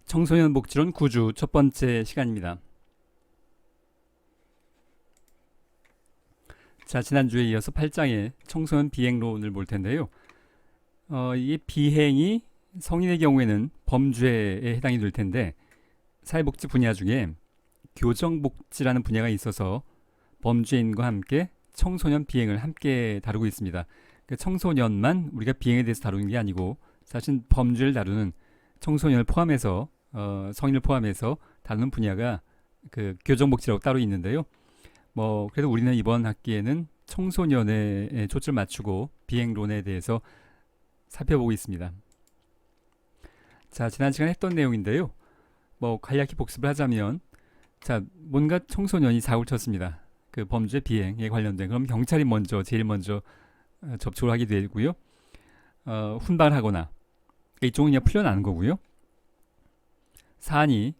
청소년 복지론 9주 첫 번째 시간입니다. 자, 지난주에 이어서 8장의 청소년 비행론을 볼 텐데요. 이 비행이 성인의 경우에는 범죄에 해당이 될 텐데 사회복지 분야 중에 교정복지라는 분야가 있어서 범죄인과 함께 청소년 비행을 함께 다루고 있습니다. 청소년만 우리가 비행에 대해서 다루는 게 아니고 사실 범죄를 다루는 청소년을 포함해서 성인을 포함해서 다루는 분야가 그 교정복지라고 따로 있는데요. 그래도 우리는 이번 학기에는 청소년에 초점을 맞추고 비행론에 대해서 살펴보고 있습니다. 자, 지난 시간에 했던 내용인데요. 간략히 복습을 하자면, 자, 뭔가 청소년이 사고를 쳤습니다. 그 범죄 비행에 관련된. 그럼 경찰이 제일 먼저 접촉을 하게 되고요. 훈방을 하거나 이쪽은 그냥 풀려나는 거고요. 사안이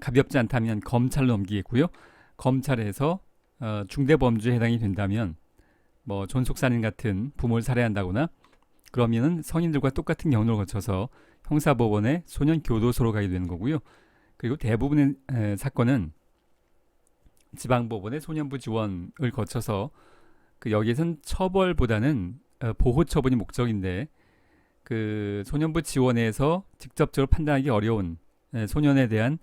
가볍지 않다면 검찰로 넘기겠고요. 검찰에서 중대범죄에 해당이 된다면 존속살인 같은 부모를 살해한다거나 그러면은 성인들과 똑같은 경로를 거쳐서 형사법원의 소년교도소로 가게 되는 거고요. 그리고 대부분의 사건은 지방법원의 소년부 지원을 거쳐서 여기에선 처벌보다는 보호 처분이 목적인데 그 소년부 지원에서 직접적으로 판단하기 어려운 소년에 대한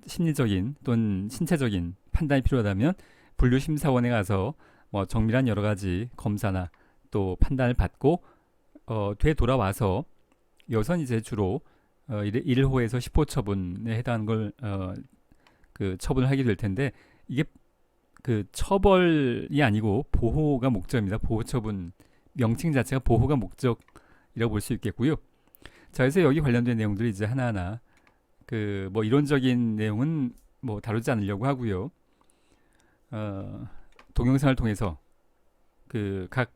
심리적인 또는 신체적인 판단이 필요하다면 분류심사원에 가서 정밀한 여러 가지 검사나 또 판단을 받고 되돌아와서 여기선 이제 주로 1호에서 10호 처분에 해당하는 걸 그 처분을 하게 될 텐데 이게 그 처벌이 아니고 보호가 목적입니다. 보호 처분 명칭 자체가 보호가 목적이라고 볼 수 있겠고요. 자, 그래서 여기 관련된 내용들이 이제 하나하나 이론적인 내용은 다루지 않으려고 하고요. 동영상을 통해서 각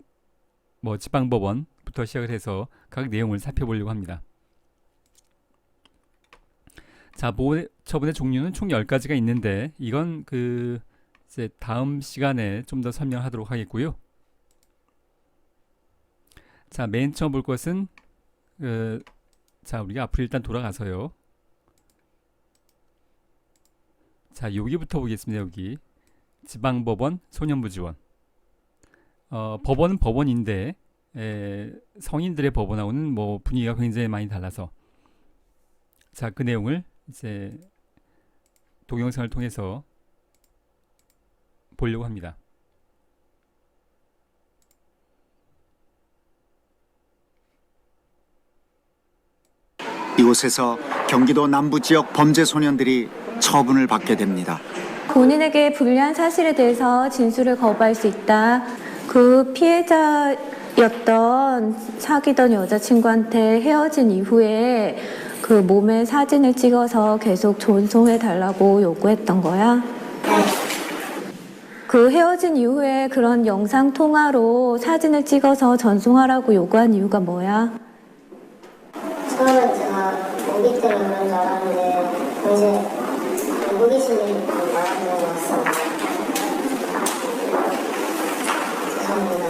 지방법원부터 시작을 해서 각 내용을 살펴보려고 합니다. 자, 보호 처분의 종류는 총 10가지가 있는데 이건 이제 다음 시간에 좀 더 설명하도록 하겠고요. 자, 맨 처음 볼 것은 자, 우리가 앞으로 일단 돌아가서요. 자, 여기부터 보겠습니다. 여기 지방법원 소년부 지원. 법원은 법원인데 성인들의 법원하고는 분위기가 굉장히 많이 달라서 자, 그 내용을 이제 동영상을 통해서 보려고 합니다. 이곳에서 경기도 남부 지역 범죄 소년들이 처분을 받게 됩니다. 본인에게 불리한 사실에 대해서 진술을 거부할 수 있다. 그 피해자였던 사귀던 여자친구한테 헤어진 이후에 그 몸에 사진을 찍어서 계속 전송해 달라고 요구했던 거야. 그 헤어진 이후에 그런 영상 통화로 사진을 찍어서 전송하라고 요구한 이유가 뭐야? 처음엔 제가 모기 때문에 그런 줄 알았는데 당시에 호기심이 많아서 왔습니다. 죄송합니다.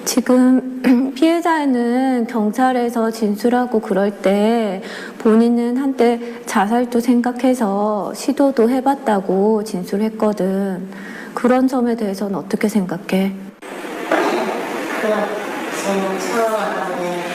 지금 피해자는 경찰에서 진술하고 그럴 때 본인은 한때 자살도 생각해서 시도도 해봤다고 진술했거든. 그런 점에 대해서는 어떻게 생각해? 그냥 제가 처음 알았는데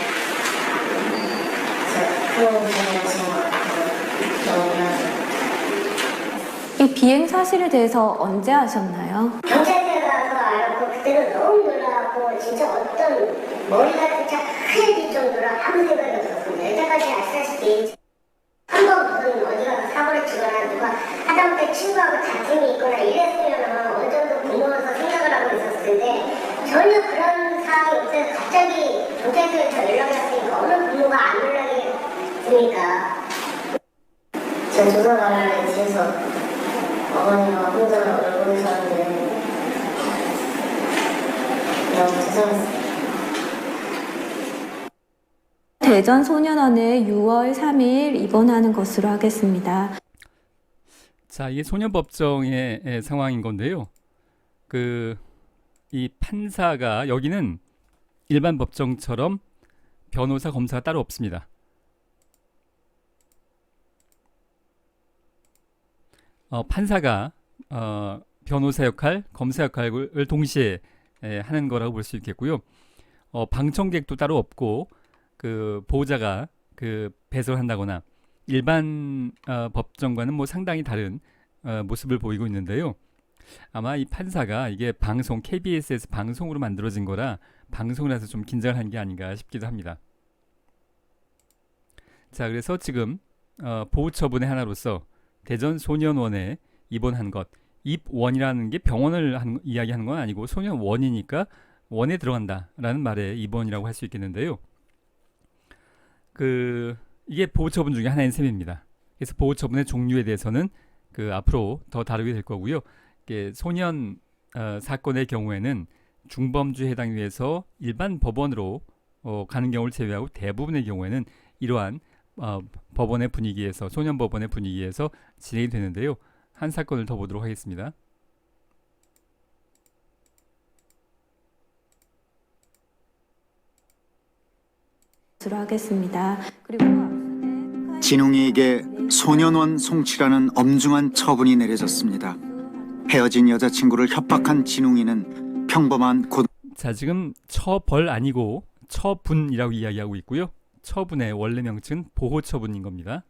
이 비행 사실에 대해서 언제 아셨나요? 경찰대 가서 알았고 그때는 너무 놀라갖고 진짜 어떤 머리가 진짜 하얘질 정도로 아무 생각이 없었습니다. 여태까지 아시다시피 한번 무슨 어디 가서 사고를 치거나 누가 하다못해 친구하고 다툼이 있거나 이랬으면 어느 정도 부모로서 생각을 하고 있었을 텐데 전혀 그런 상황이 없어서 갑자기 경찰서에서 연락이 왔으니까 어느 부모가 안 연락이 드니까 전 조사관을 지해서 어머니가 혼자 얼굴을 사는데 너무 죄송했어요. 대전소년원에 6월 3일 입원하는 것으로 하겠습니다. 자, 이게 소년법정의 상황인 건데요. 이 판사가 여기는 일반 법정처럼 변호사, 검사가 따로 없습니다. 판사가 변호사 역할, 검사 역할을 동시에 하는 거라고 볼 수 있겠고요. 방청객도 따로 없고 그 보호자가 그 배설한다거나 일반 법정과는 뭐 상당히 다른 모습을 보이고 있는데요. 아마 이 판사가 이게 방송 KBS에서 방송으로 만들어진 거라 방송이라서 좀 긴장을 한 게 아닌가 싶기도 합니다. 자, 그래서 지금 보호처분의 하나로서 대전소년원에 입원한 것, 입원이라는 게 병원을 이야기하는 건 아니고 소년원이니까 원에 들어간다라는 말에 입원이라고 할 수 있겠는데요. 이게 보호처분 중에 하나인 셈입니다. 그래서 보호처분의 종류에 대해서는 앞으로 더 다루게 될 거고요. 소년 사건의 경우에는 중범죄에 해당이 돼서 일반 법원으로 가는 경우를 제외하고 대부분의 경우에는 이러한 법원의 분위기에서 소년 법원의 분위기에서 진행이 되는데요. 한 사건을 더 보도록 하겠습니다. 하겠습니다. 그리고 진웅이에게 소년원 송치라는 엄중한 처분이 내려졌습니다. 헤어진 여자친구를 협박한 진웅이는 평범한 자, 지금 처벌 아니고 처분이라고 이야기하고 있고요. 처분의 원래 명칭은 보호처분인 겁니다.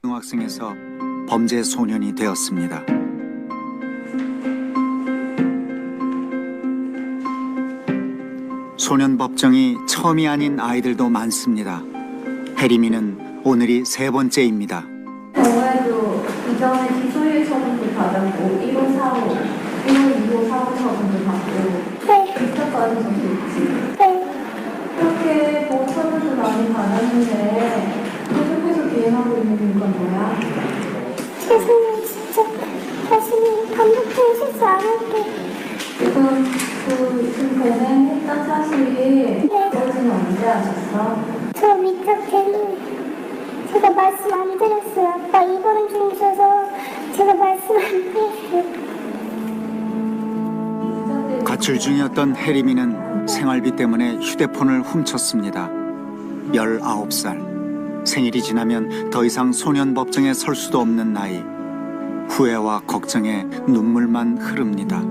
고등학생에서 범죄 소년이 되었습니다. 소년 법정이 처음이 아닌 아이들도 많습니다. 혜림이는 오늘이 3번째입니다. 경우에도 이전에 기소유예 처분도 받았고 1호 4호, 1호 2호 4호 처분도 받고 입학까지 적도 있지. 그렇게 보호 처분도 많이 받았는데 계속해서 비행하고 있는 이유가 뭐야? 죄송해요, 진짜. 다시는 반복된 실수 안 할게. 지금 배행했던 사실이 어제는 언제 하셨어? 저 위탁 때문에 제가 말씀 안 드렸어요. 아빠 입원 중이셔서 제가 말씀 안 드렸어요. 가출 중이었던 혜림이는 생활비 때문에 휴대폰을 훔쳤습니다. 19살. 생일이 지나면 더 이상 소년 법정에 설 수도 없는 나이. 후회와 걱정에 눈물만 흐릅니다.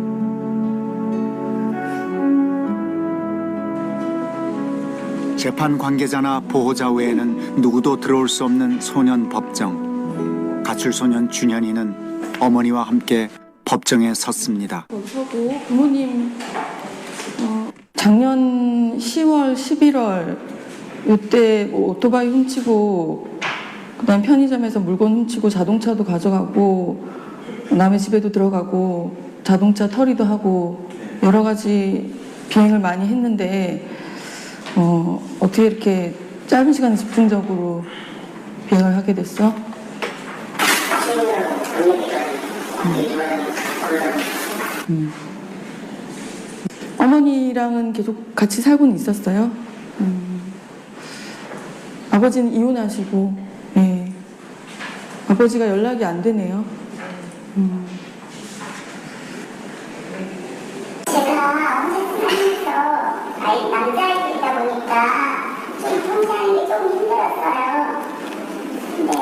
재판 관계자나 보호자 외에는 누구도 들어올 수 없는 소년 법정. 가출 소년 준현이는 어머니와 함께 법정에 섰습니다. 저고 부모님 작년 10월, 11월 이때 뭐 오토바이 훔치고 그다음 편의점에서 물건 훔치고 자동차도 가져가고 남의 집에도 들어가고 자동차 털이도 하고 여러 가지 비행을 많이 했는데 어떻게 이렇게 짧은 시간에 집중적으로 비행을 하게 됐어? 어머니랑은 계속 같이 살고는 있었어요? 아버지는 이혼하시고, 예. 아버지가 연락이 안 되네요. 제가 어머니 살면서 남자아이들이다 보니까 좀 혼자하는 게 좀 힘들었어요. 근데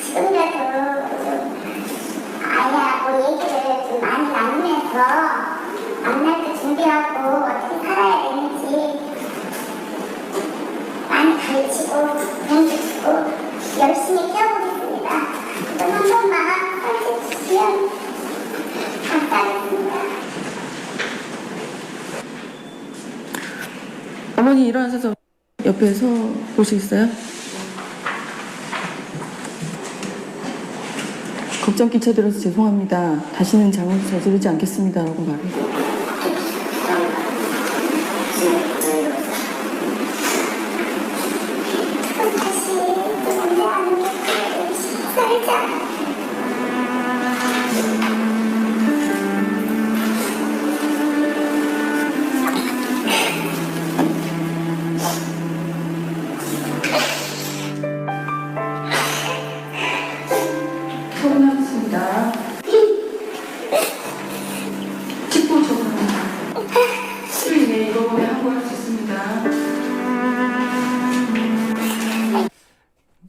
지금이라도 좀 아이하고 얘기를 좀 많이 나누면서 만날 때 준비하고 어떻게 살아야 되는지 많이 가르치고 배워주고 열심히 키워보겠습니다. 그럼 한 번만 해주시면 감사하겠습니다. 어머니 일어나셔서 옆에 서 보시겠어요? 걱정 끼쳐드려서 죄송합니다. 다시는 잘못 저지르지 않겠습니다라고 말해요. 다시 또 문제하는 게 살자. 처분하겠습니다. 직보 처분합니다. 네, 이거 양보할 수 있습니다.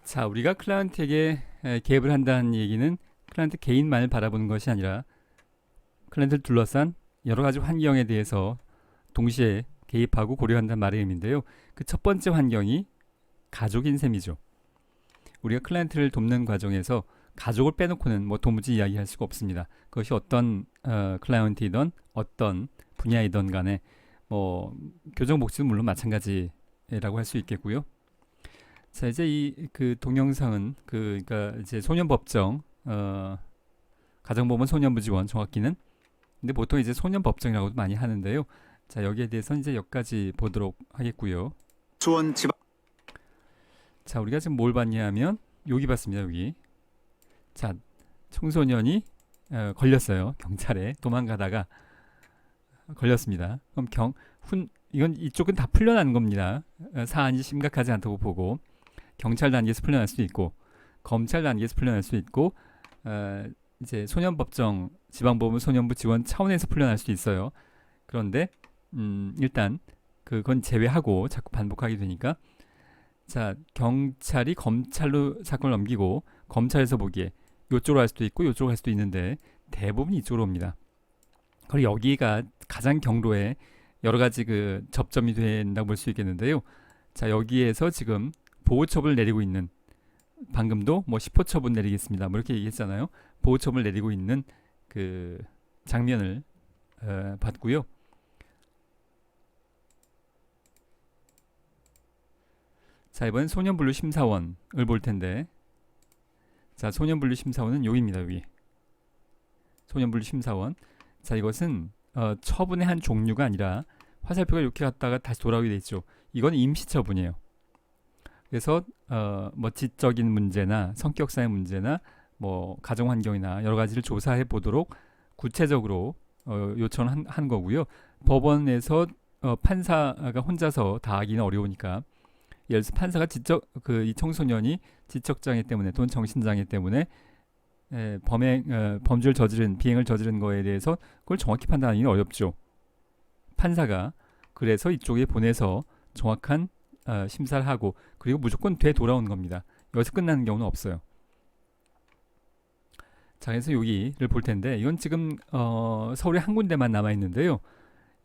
자, 우리가 클라이언트에게 개입을 한다는 얘기는 클라이언트 개인만을 바라보는 것이 아니라 클라이언트를 둘러싼 여러 가지 환경에 대해서 동시에 개입하고 고려한다는 말의 의미인데요. 그 첫 번째 환경이 가족인 셈이죠. 우리가 클라이언트를 돕는 과정에서 가족을 빼놓고는 뭐 도무지 이야기할 수가 없습니다. 그것이 어떤 클라이언트이든 어떤 분야이든 간에 뭐 교정 복지도 물론 마찬가지라고 할 수 있겠고요. 자, 이제 이 그 동영상은 그러니까 이제 소년법정 가정법원 소년부 지원 정확히는 근데 보통 이제 소년법정이라고도 많이 하는데요. 자, 여기에 대해서 이제 여기까지 보도록 하겠고요. 수원 지방 자, 우리가 지금 뭘 봤냐면 여기 봤습니다. 여기. 자, 청소년이 걸렸어요. 경찰에 도망가다가 걸렸습니다. 그럼 이건 이쪽은 다 풀려난 겁니다. 사안이 심각하지 않다고 보고 경찰 단계에서 풀려날 수도 있고 검찰 단계에서 풀려날 수도 있고 이제 소년법정 지방법원 소년부 지원 차원에서 풀려날 수도 있어요. 그런데 일단 그건 제외하고 자꾸 반복하게 되니까 자, 경찰이 검찰로 사건을 넘기고 검찰에서 보기에 이쪽으로 할 수도 있고 이쪽으로 할 수도 있는데 대부분 이쪽으로 옵니다. 그리고 여기가 가장 경로에 여러 가지 그 접점이 된다고 볼 수 있겠는데요. 자, 여기에서 지금 보호처분을 내리고 있는 방금도 뭐 10호 처분 내리겠습니다. 뭐 이렇게 얘기했잖아요. 보호처분을 내리고 있는 그 장면을 봤고요. 자, 이번엔 소년분류 심사원을 볼 텐데 자, 소년분류 심사원은 여기입니다. 여기 소년분류 심사원. 자, 이것은 처분의 한 종류가 아니라 화살표가 이렇게 갔다가 다시 돌아오게 돼 있죠. 이건 임시처분이에요. 그래서 뭐 지적인 문제나 성격상의 문제나 뭐 가정 환경이나 여러 가지를 조사해 보도록 구체적으로 요청한 거고요. 법원에서 판사가 혼자서 다 하기는 어려우니까 예를 들어서 판사가 이 청소년이 지적장애 때문에 또는 정신장애 때문에 범죄를 비행을 저지른 거에 대해서 그걸 정확히 판단하기는 어렵죠. 판사가 그래서 이쪽에 보내서 정확한 심사를 하고 그리고 무조건 되돌아오는 겁니다. 여기서 끝나는 경우는 없어요. 자, 그래서 여기를 볼 텐데 이건 지금 서울에 한 군데만 남아 있는데요.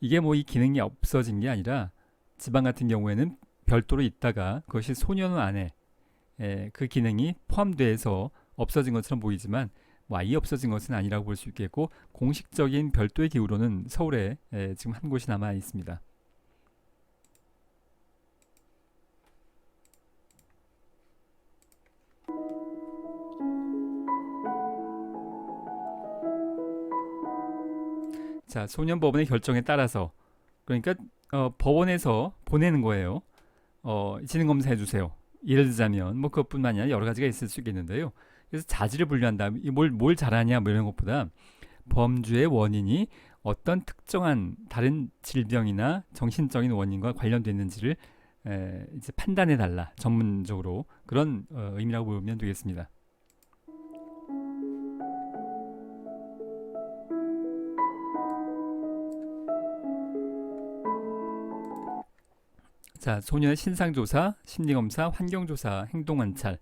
이게 뭐 이 기능이 없어진 게 아니라 지방 같은 경우에는 별도로 있다가 그것이 소년 안에 그 기능이 포함돼서 없어진 것처럼 보이지만 뭐 아예 없어진 것은 아니라고 볼 수 있겠고 공식적인 별도의 기구로는 서울에 지금 한 곳이 남아 있습니다. 자, 소년법원의 결정에 따라서 그러니까 법원에서 보내는 거예요. 진행검사해 주세요. 예를 들자면 뭐 그것뿐만 아니라 여러 가지가 있을 수 있겠는데요. 그래서 자질을 분류한다. 뭘 잘하냐 뭐 이런 것보다 범죄의 원인이 어떤 특정한 다른 질병이나 정신적인 원인과 관련됐는지를 이제 판단해 달라. 전문적으로 그런 의미라고 보면 되겠습니다. 자, 소년의 신상조사, 심리검사, 환경조사, 행동관찰.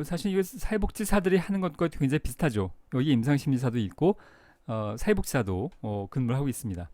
사실 이거 사회복지사들이 하는 것과 굉장히 비슷하죠. 여기 임상심리사도 있고 사회복지사도 근무를 하고 있습니다.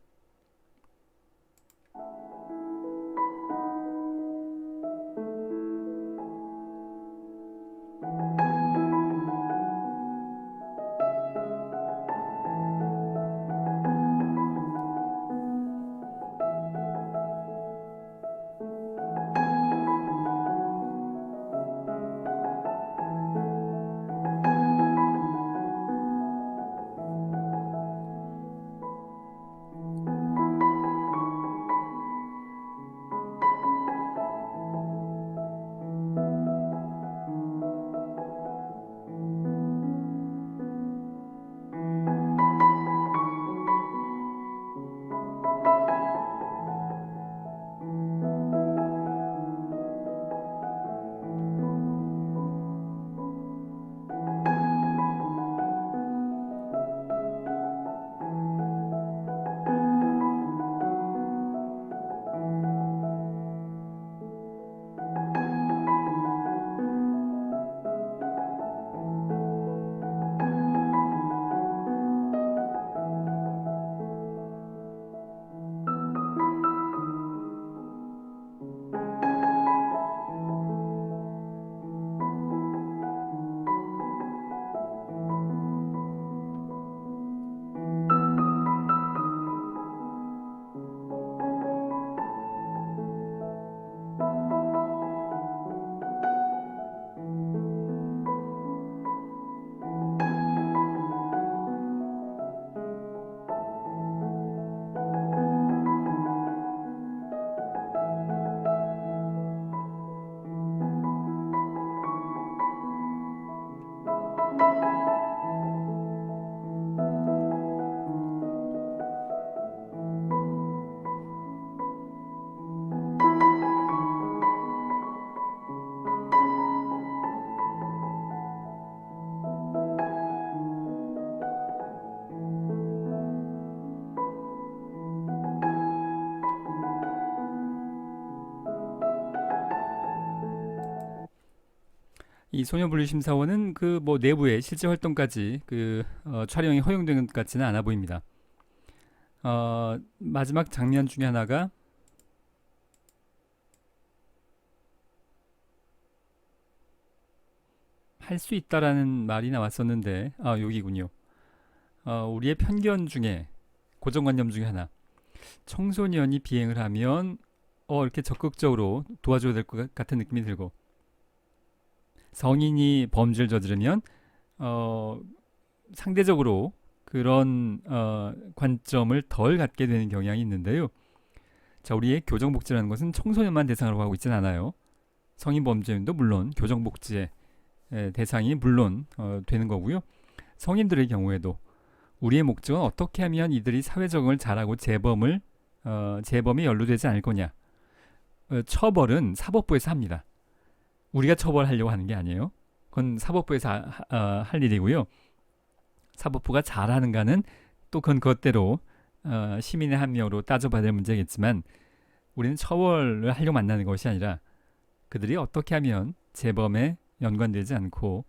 이 소년분리심사원은 그 뭐 내부의 실제 활동까지 촬영이 허용된 것 같지는 않아 보입니다. 마지막 장면 중에 하나가 할 수 있다라는 말이 나왔었는데 여기군요. 우리의 편견 중에 고정관념 중에 하나, 청소년이 비행을 하면 이렇게 적극적으로 도와줘야 될 것 같은 느낌이 들고, 성인이 범죄를 저지르면 상대적으로 그런 관점을 덜 갖게 되는 경향이 있는데요. 자, 우리의 교정복지라는 것은 청소년만 대상으로 하고 있지는 않아요. 성인 범죄인도 물론 교정복지의 대상이 물론 되는 거고요. 성인들의 경우에도 우리의 목적은 어떻게 하면 이들이 사회 적응을 잘하고 재범에 연루되지 않을 거냐. 처벌은 사법부에서 합니다. 우리가 처벌하려고 하는 게 아니에요. 그건 사법부에서 할 일이고요. 사법부가 잘하는가는 또 그건 그것대로 시민의 한 명으로 따져봐야 될 문제겠지만, 우리는 처벌을 하려고 만나는 것이 아니라 그들이 어떻게 하면 재범에 연관되지 않고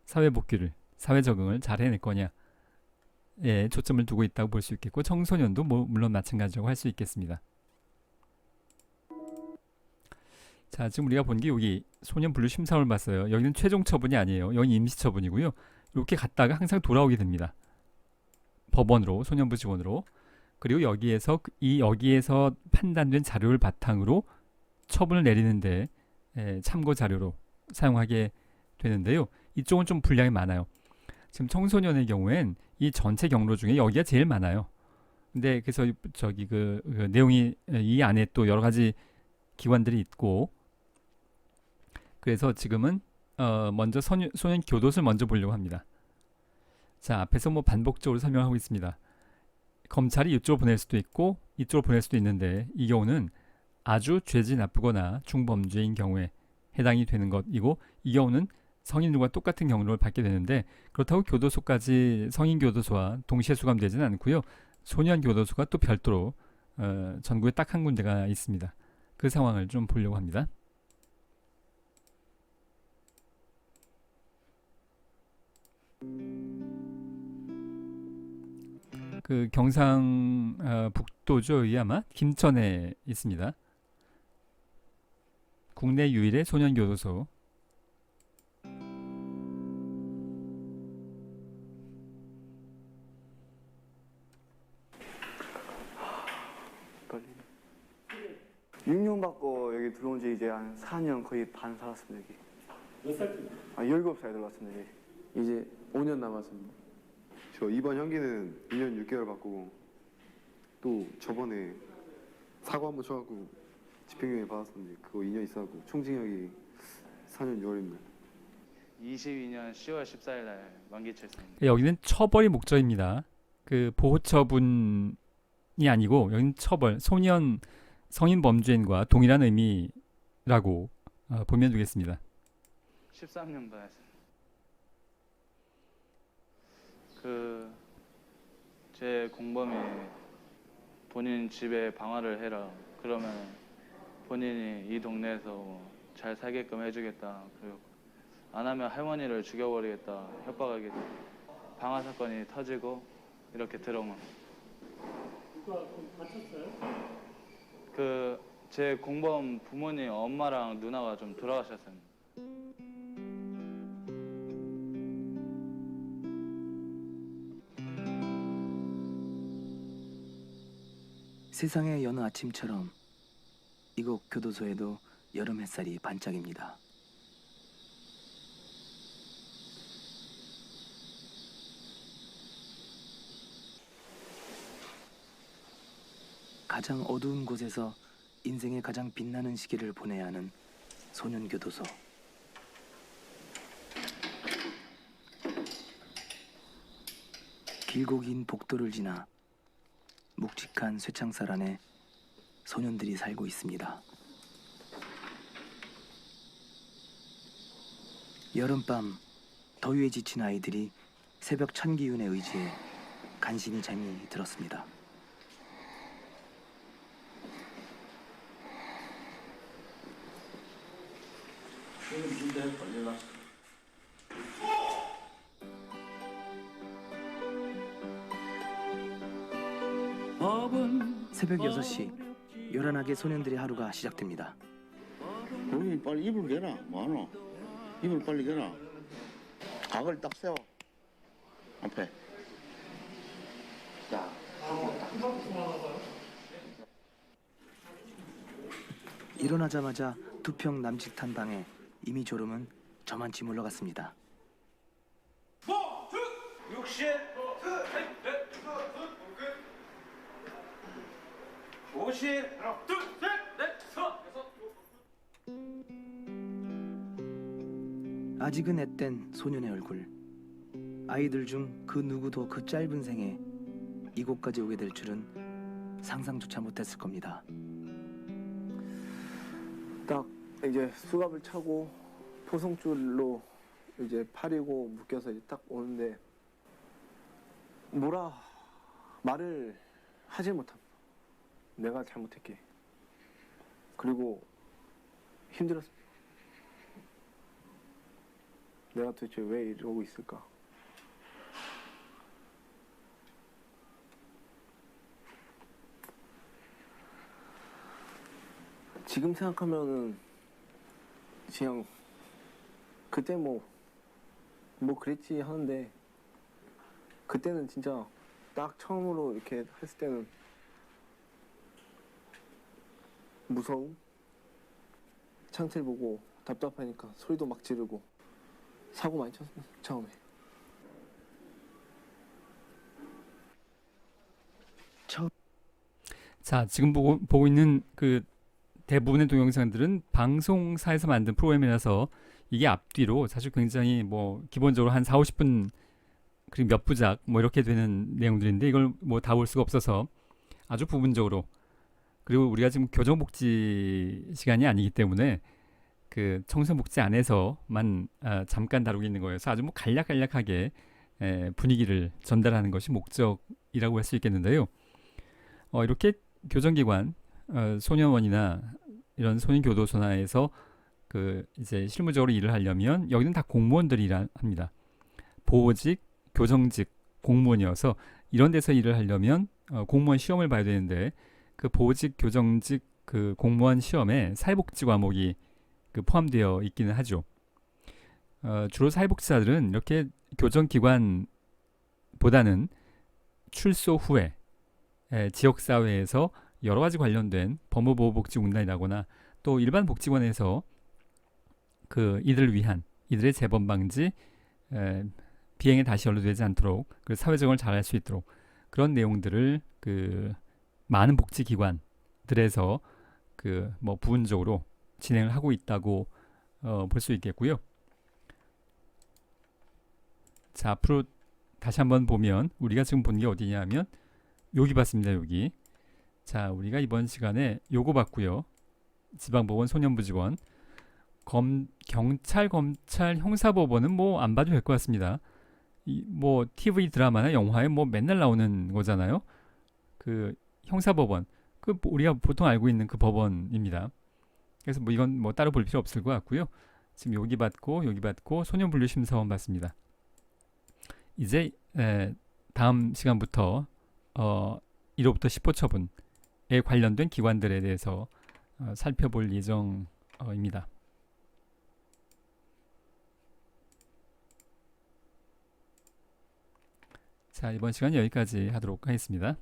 사회 복귀를, 사회 적응을 잘 해낼 거냐에 초점을 두고 있다고 볼 수 있겠고, 청소년도 물론 마찬가지라고 할 수 있겠습니다. 자, 지금 우리가 본 게 여기 소년분리심사원을 봤어요. 여기는 최종 처분이 아니에요. 여기 임시처분이고요. 이렇게 갔다가 항상 돌아오게 됩니다. 법원으로, 소년부 지원으로. 그리고 여기에서 판단된 자료를 바탕으로 처분을 내리는데 참고 자료로 사용하게 되는데요. 이쪽은 좀 분량이 많아요. 지금 청소년의 경우엔 이 전체 경로 중에 여기가 제일 많아요. 근데 그래서 저기 그 내용이 이 안에 또 여러 가지 기관들이 있고, 그래서 지금은 먼저 소년 교도소를 먼저 보려고 합니다. 자, 앞에서 뭐 반복적으로 설명하고 있습니다. 검찰이 이쪽으로 보낼 수도 있고 이쪽으로 보낼 수도 있는데, 이 경우는 아주 죄질이 나쁘거나 중범죄인 경우에 해당이 되는 것이고, 이 경우는 성인들과 똑같은 경로를 받게 되는데, 그렇다고 교도소까지 성인 교도소와 동시에 수감되지는 않고요. 소년 교도소가 또 별도로 전국에 딱 한 군데가 있습니다. 그 상황을 좀 보려고 합니다. 그 경상북도죠. 이 아마 김천에 있습니다. 국내 유일의 소년교도소. 떨리네. 6년 받고 여기 들어온 지 이제 한 4년 거의 반 살았습니다. 여기. 몇 살 때? 17살 들어왔습니다. 여기. 이제 5년 남았습니다. 저 이번 형기는 2년 6개월 받고, 또 저번에 사고 한번 쳐갖고 집행유예 받았었는데 그거 2년 있어갖고 총징역이 4년 6월입니다. 22년 10월 14일 날 만기 쳤습니다. 여기는 처벌이 목적입니다. 그 보호 처분이 아니고 여기는 처벌, 성인 범죄인과 동일한 의미라고 보면 되겠습니다. 13년 받았습니다. 제 공범이 본인 집에 방화를 해라. 그러면 본인이 이 동네에서 잘 살게끔 해주겠다. 그리고 안 하면 할머니를 죽여버리겠다. 협박하겠다. 방화 사건이 터지고 이렇게 들어온 겁니다. 누가 다쳤어요? 제 공범 부모님, 엄마랑 누나가 좀 돌아가셨습니다. 세상의 여느 아침처럼 이곳 교도소에도 여름 햇살이 반짝입니다. 가장 어두운 곳에서 인생의 가장 빛나는 시기를 보내야 하는 소년교도소. 길고 긴 복도를 지나 묵직한 쇠창살 안에 소년들이 살고 있습니다. 여름밤 더위에 지친 아이들이 새벽 천기운에 의지해 간신히 잠이 들었습니다. 문제 걸릴라. 새벽 6시 요란하게 소년들의 하루가 시작됩니다. 우리 빨리 이불 개라. 뭐하노? 이불 빨리 개라. 각을 딱 세워. 앞에. 자. 일어나자마자 두 평 남짓한 방에 이미 졸음은 저만치 물러갔습니다. 60 50 하나 둘셋넷 아직은 앳된 소년의 얼굴. 아이들 중 그 누구도 그 짧은 생에 이곳까지 오게 될 줄은 상상조차 못했을 겁니다. 딱 이제 수갑을 차고 포송줄로 이제 팔이고 묶여서 이제 딱 오는데 뭐라 말을 하지 못합니다. 내가 잘못했게. 그리고 힘들었습니다. 내가 도대체 왜 이러고 있을까? 지금 생각하면은 그냥 그때 뭐 그랬지 하는데 그때는 진짜 딱 처음으로 이렇게 했을 때는 무서움, 창틀 보고 답답하니까 소리도 막 지르고 사고 많이 쳤어요 처음에. 자, 지금 보고 있는 그 대부분의 동영상들은 방송사에서 만든 프로그램이라서 이게 앞뒤로 사실 굉장히 뭐 기본적으로 한 40-50분 그리고 몇 부작 뭐 이렇게 되는 내용들인데 이걸 뭐 다 볼 수가 없어서 아주 부분적으로, 그리고 우리가 지금 교정복지 시간이 아니기 때문에 그 청소년복지 안에서만 잠깐 다루고 있는 거여서 아주 뭐 간략하게 분위기를 전달하는 것이 목적이라고 할 수 있겠는데요. 이렇게 교정기관, 소년원이나 이런 소년교도소나에서 그 이제 실무적으로 일을 하려면 여기는 다 공무원들이 일합니다. 보호직, 교정직, 공무원이어서 이런 데서 일을 하려면 공무원 시험을 봐야 되는데 그 보호직, 교정직, 그 공무원 시험에 사회복지 과목이 그 포함되어 있기는 하죠. 주로 사회복지사들은 이렇게 교정기관보다는 출소 후에 지역사회에서 여러 가지 관련된 법무보호복지공단이라거나 또 일반 복지관에서 그 이들을 위한 이들의 재범 방지, 비행에 다시 연루되지 않도록 그 사회적응을 잘할 수 있도록 그런 내용들을 그 많은 복지기관들에서 그 뭐 부분적으로 진행을 하고 있다고 볼 수 있겠고요. 자, 앞으로 다시 한번 보면 우리가 지금 본 게 어디냐면 여기 봤습니다. 여기. 자, 우리가 이번 시간에 요거 봤고요. 지방법원, 소년부지원, 경찰, 검찰, 형사법원은 뭐 안 봐도 될 것 같습니다. 뭐 TV 드라마나 영화에 뭐 맨날 나오는 거잖아요. 그 형사법원, 그 우리가 보통 알고 있는 그 법원입니다. 그래서 뭐 이건 뭐 따로 볼 필요 없을 것 같고요. 지금 여기 봤고 소년분류심사원 봤습니다. 이제 다음 시간부터 1호부터 10호 처분에 관련된 기관들에 대해서 살펴볼 예정입니다. 자, 이번 시간 여기까지 하도록 하겠습니다.